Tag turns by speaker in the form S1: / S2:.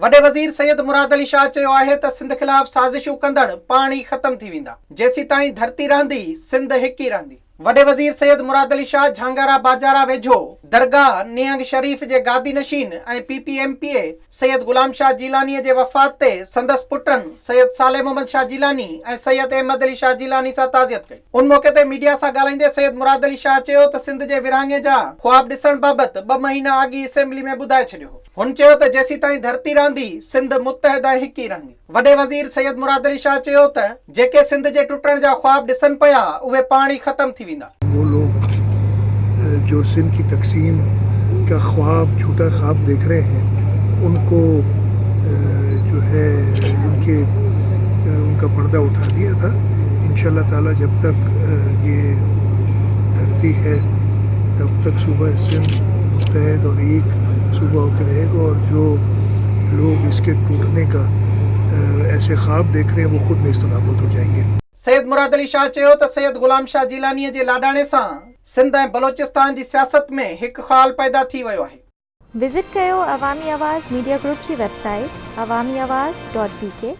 S1: वॾे वज़ीर सैयद मुराद अली शाह चयो आहे त सिंध ख़िलाफ़ साज़िशूं कंदड़ पाण ई ख़त्म थी वेंदा जेसीं ताईं धरती रहंदी सिंध हिक ई रहंदी। वॾे वज़ीर सैयद मुराद अली शाह झांगारा बाजारा वेझो दरगाह नियंग शरीफ़ जे गादी नशीन ऐं PPMPA सैयद गुलाम शाह जीलानीअ जे वफ़ात ते संदसि पुटनि सैयद साले मोहम्मद शाह जीलानी ऐं सैयद अहमद अली शाह जीलानी सां ताज़ियत कई। उन मौके ते मीडिया सां ॻाल्हाईंदे सैयद मुराद अली शाह चयो त सिंध जे विरहाङे जा ख्वाब ॾिसण बाबति 2 महीना अॻु असेंबली में ॿुधाए छॾियो हो। हुन चयो त जेसीं ताईं धरती रहंदी सिंध मुतहद ऐं हिक ई रहंदी। वॾे वज़ीर सैयद मुराद अली शाह चयो त जेके सिंध जे टुटण जा ख्वाब ॾिसनि पिया उहे पाण ई ख़त्म थी वेंदा।
S2: वो लोग जो सिंध की तकसीम का ख्वाब झूठा ख्वाब देख रहे हैं उनको जो है उनका पर्दा उठा दिया था। इंशाल्लाह ताला जब तक ये धरती है तब तक सूबा सिंध मुत्तहद और एक सूबा होकर रहेगा और जो लोग इसके टूटने का ऐसे ख्वाब देख रहे हैं वो खुद नेस्तनाबूद हो जाएंगे।
S1: सैयद मुराद अली शाह चयो त सैयद गुलाम शाह जीलानीअ जे लाडाणे सां सिंध ऐं बलोचिस्तान जी सियासत में हिकु ख़्याल पैदा थी वियो आहे।
S3: विज़िट कयो अवामी आवाज़ मीडिया ग्रुप जी वेबसाइट awamiawaz.pk।